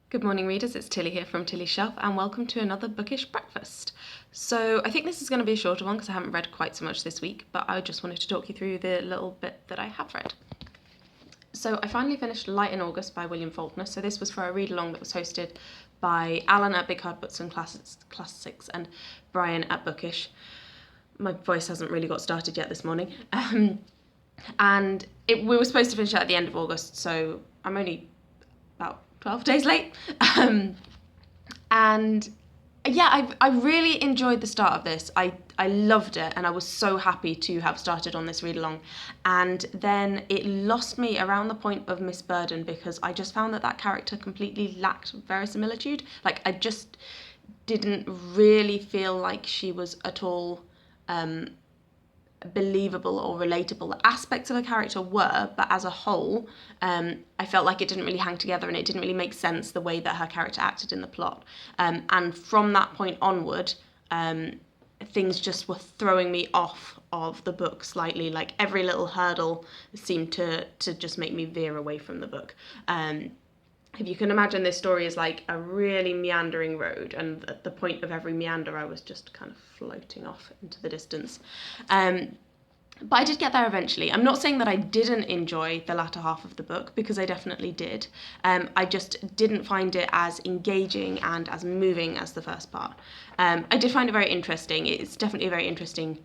Good morning, readers. It's Tilly here from Tilly's Shelf, and welcome to another Bookish Breakfast. So I think this is going to be a shorter one because I haven't read quite so much this week, but I just wanted to talk you through the little bit that I have read. So I finally finished Light in August by William Faulkner. So this was for a read-along that was hosted by Alan at Big Hard Books and Classics and Brian at Bookish. My voice hasn't really got started yet this morning. We were supposed to finish it at the end of August, so I'm only about 12 days late. And yeah, I really enjoyed the start of this. I loved it, and I was so happy to have started on this read along. And then it lost me around the point of Miss Burden because I just found that character completely lacked verisimilitude. Like, I just didn't really feel like she was at all believable or relatable. Aspects of the character were, but as a whole, I felt like it didn't really hang together and it didn't really make sense the way that her character acted in the plot. And from that point onward, things just were throwing me off of the book slightly. Like, every little hurdle seemed to just make me veer away from the book. If you can imagine, this story is like a really meandering road, and at the point of every meander I was just kind of floating off into the distance. But I did get there eventually. I'm not saying that I didn't enjoy the latter half of the book, because I definitely did. I just didn't find it as engaging and as moving as the first part. I did find it very interesting. It's definitely a very interesting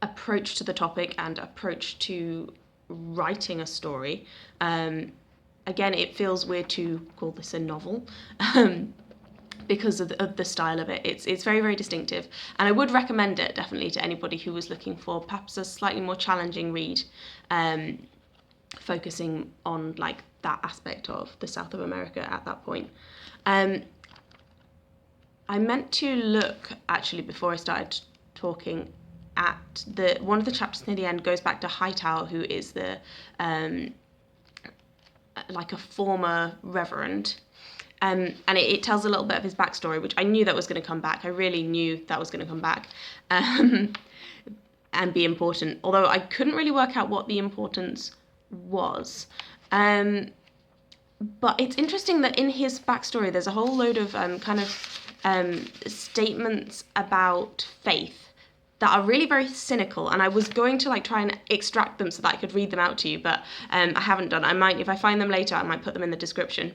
approach to the topic and approach to writing a story. Again, it feels weird to call this a novel because of the style of it. It's very, very distinctive, and I would recommend it definitely to anybody who was looking for perhaps a slightly more challenging read, focusing on like that aspect of the south of America at that point. I meant to look, actually, before I started talking, at one of the chapters near the end goes back to Hightower, who is the like a former reverend, and it tells a little bit of his backstory, which I knew that was going to come back. I really knew that was going to come back and be important, although I couldn't really work out what the importance was. But it's interesting that in his backstory there's a whole load of statements about faith that are really very cynical, and I was going to try and extract them so that I could read them out to you, but I haven't done. I might, if I find them later, I might put them in the description,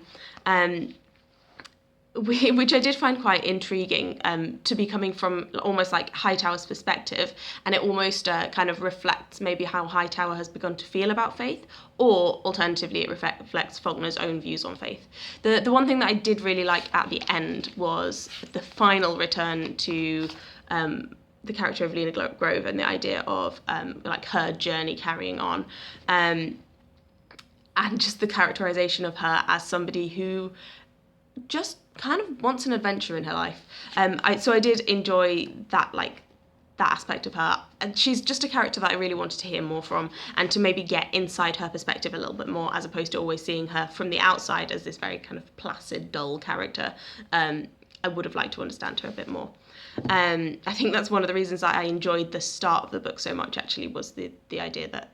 which I did find quite intriguing, to be coming from almost like Hightower's perspective, and it almost kind of reflects maybe how Hightower has begun to feel about faith, or alternatively it reflects Faulkner's own views on faith. The one thing that I did really like at the end was the final return to the character of Lena Grove and the idea of her journey carrying on, and just the characterization of her as somebody who just kind of wants an adventure in her life. So I did enjoy that aspect of her, and she's just a character that I really wanted to hear more from, and to maybe get inside her perspective a little bit more, as opposed to always seeing her from the outside as this very kind of placid, dull character. I would have liked to understand her a bit more. I think that's one of the reasons that I enjoyed the start of the book so much, actually, was the idea that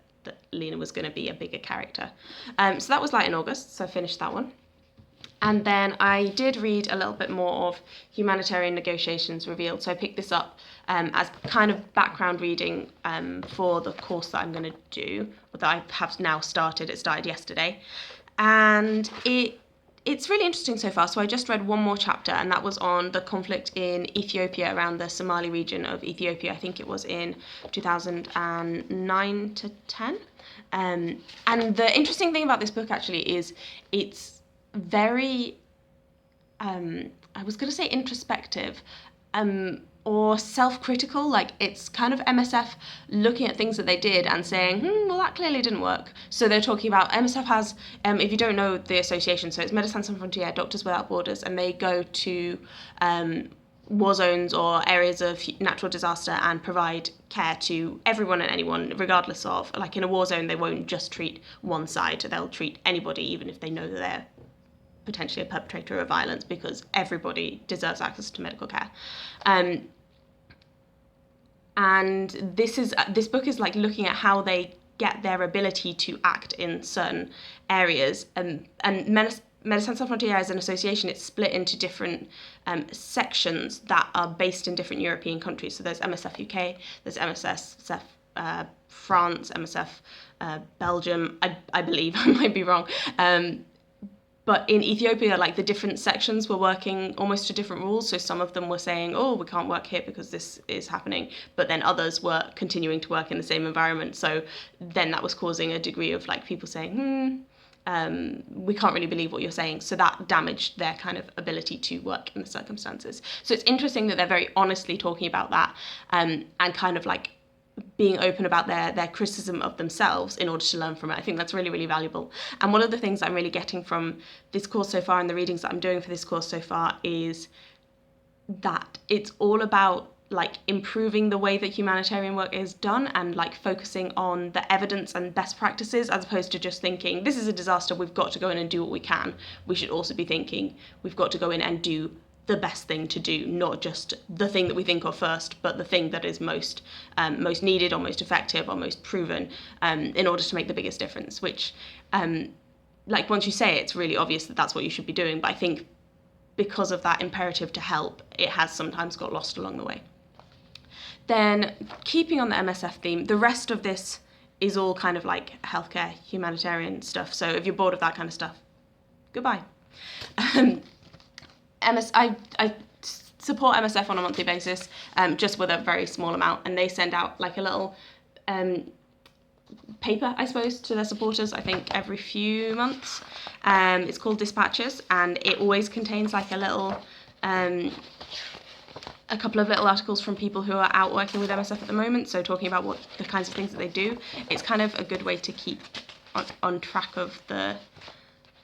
Lena was going to be a bigger character. So that was Light in August, so I finished that one. And then I did read a little bit more of Humanitarian Negotiations Revealed. So I picked this up as kind of background reading for the course that I'm going to do, or that I have now started. It started yesterday. And it's really interesting so far. So I just read one more chapter, and that was on the conflict in Ethiopia, around the Somali region of Ethiopia. I think it was in 2009 to 10. And the interesting thing about this book, actually, is it's very, I was going to say introspective, or self-critical. Like, it's kind of MSF looking at things that they did and saying, well, that clearly didn't work. So they're talking about, MSF has, if you don't know the association, so it's Médecins Sans Frontières, Doctors Without Borders, and they go to war zones or areas of natural disaster and provide care to everyone and anyone, regardless of, like in a war zone, they won't just treat one side, they'll treat anybody, even if they know that they're potentially a perpetrator of violence, because everybody deserves access to medical care. And this book is like looking at how they get their ability to act in certain areas, and Médecins Sans Frontières as an association, it's split into different sections that are based in different European countries. So there's MSF UK, there's MSF France, MSF Belgium, I believe, I might be wrong. But in Ethiopia, like the different sections were working almost to different rules. So some of them were saying, oh, we can't work here because this is happening. But then others were continuing to work in the same environment. So then that was causing a degree of like people saying, we can't really believe what you're saying. So that damaged their kind of ability to work in the circumstances. So it's interesting that they're very honestly talking about that and kind of like being open about their criticism of themselves in order to learn from it. I think that's really, really valuable. And one of the things I'm really getting from this course so far and the readings that I'm doing for this course so far is that it's all about like improving the way that humanitarian work is done and like focusing on the evidence and best practices, as opposed to just thinking this is a disaster, we've got to go in and do what we can. We should also be thinking we've got to go in and do the best thing to do, not just the thing that we think of first, but the thing that is most needed or most effective or most proven in order to make the biggest difference, which like once you say it, it's really obvious that that's what you should be doing. But I think because of that imperative to help, it has sometimes got lost along the way. Then keeping on the MSF theme, the rest of this is all kind of like healthcare, humanitarian stuff. So if you're bored of that kind of stuff, goodbye. I support MSF on a monthly basis, just with a very small amount, and they send out like a little paper, I suppose, to their supporters, I think every few months. It's called Dispatches, and it always contains like a couple of little articles from people who are out working with MSF at the moment, so talking about what the kinds of things that they do. It's kind of a good way to keep on track of the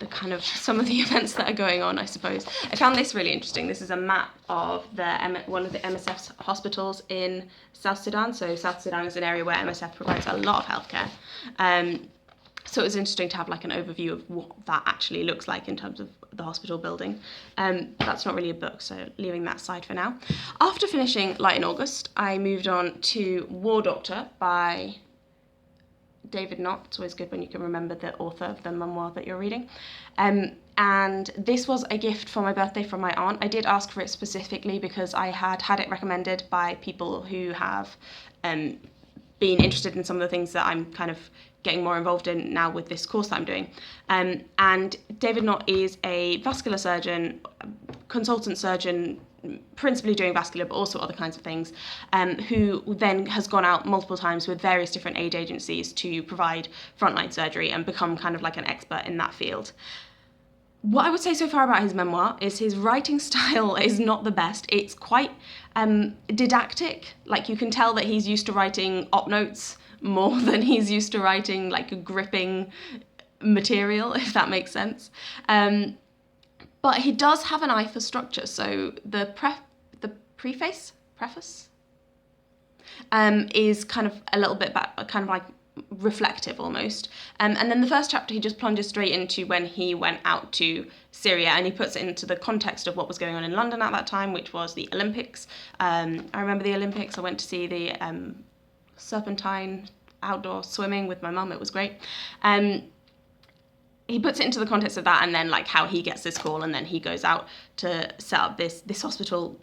kind of some of the events that are going on, I suppose. I found this really interesting. This is a map of one of the MSF's hospitals in South Sudan. So South Sudan is an area where MSF provides a lot of healthcare. So it was interesting to have like an overview of what that actually looks like in terms of the hospital building. That's not really a book, so leaving that aside for now. After finishing Light in August, I moved on to War Doctor by David Knott. It's always good when you can remember the author of the memoir that you're reading. And this was a gift for my birthday from my aunt. I did ask for it specifically because I had it recommended by people who have been interested in some of the things that I'm kind of getting more involved in now with this course that I'm doing. And David Knott is a vascular surgeon, consultant surgeon, principally doing vascular, but also other kinds of things, who then has gone out multiple times with various different aid agencies to provide frontline surgery and become kind of like an expert in that field. What I would say so far about his memoir is his writing style is not the best. It's quite didactic. Like you can tell that he's used to writing op notes more than he's used to writing like a gripping material, if that makes sense. But he does have an eye for structure. So the preface is kind of a little bit kind of like reflective almost. And then the first chapter he just plunges straight into when he went out to Syria, and he puts it into the context of what was going on in London at that time, which was the Olympics. I remember the Olympics. I went to see the serpentine outdoor swimming with my mum. It was great. He puts it into the context of that, and then like how he gets this call, and then he goes out to set up this hospital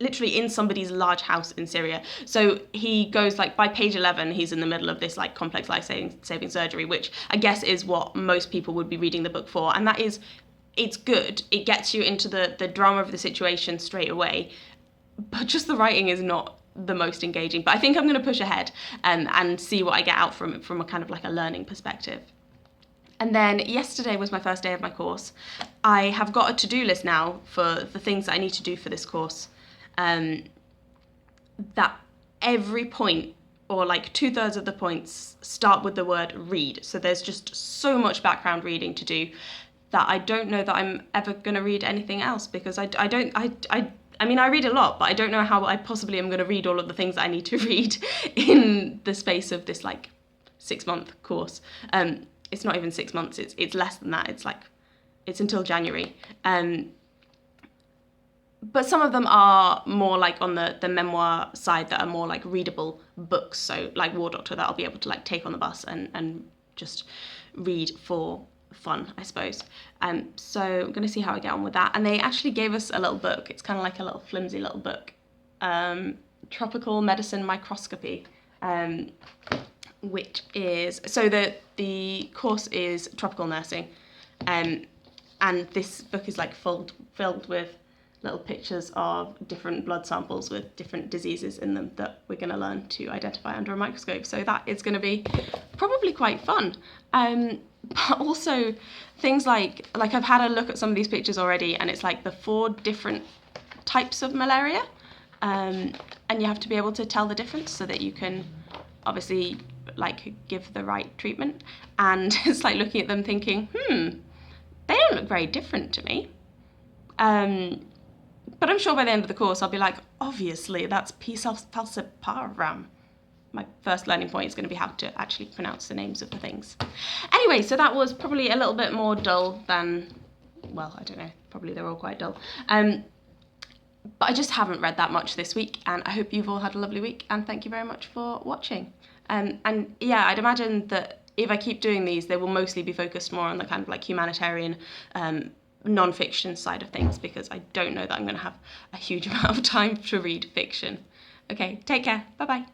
literally in somebody's large house in Syria. So he goes like by page 11, he's in the middle of this like complex life-saving surgery, which I guess is what most people would be reading the book for. And that is, it's good. It gets you into the drama of the situation straight away, but just the writing is not the most engaging. But I think I'm going to push ahead and see what I get out from it from a kind of like a learning perspective. And then yesterday was my first day of my course. I have got a to-do list now for the things that I need to do for this course. That every point, or like 2/3 of the points, start with the word read. So there's just so much background reading to do that I don't know that I'm ever going to read anything else, because I mean, I read a lot, but I don't know how I possibly am going to read all of the things that I need to read in the space of this like 6-month course. It's not even 6 months, it's less than that. It's until January. But some of them are more like on the memoir side that are more like readable books. So like War Doctor, that I'll be able to like take on the bus and just read for fun, I suppose. So I'm going to see how I get on with that. And they actually gave us a little book. It's kind of like a little flimsy little book. Tropical Medicine Microscopy, which is, so the course is tropical nursing, and this book is like filled with little pictures of different blood samples with different diseases in them that we're going to learn to identify under a microscope. So that is going to be probably quite fun. But also things like I've had a look at some of these pictures already, and it's like the 4 different types of malaria, and you have to be able to tell the difference so that you can obviously like give the right treatment. And it's like looking at them thinking, they don't look very different to me. But I'm sure by the end of the course I'll be like, obviously that's P. falciparum. My first learning point is going to be how to actually pronounce the names of the things. Anyway, so that was probably a little bit more dull than, well, I don't know, probably they're all quite dull. But I just haven't read that much this week, and I hope you've all had a lovely week, and thank you very much for watching. And yeah, I'd imagine that if I keep doing these, they will mostly be focused more on the kind of like humanitarian non-fiction side of things, because I don't know that I'm going to have a huge amount of time to read fiction. Okay, take care. Bye-bye.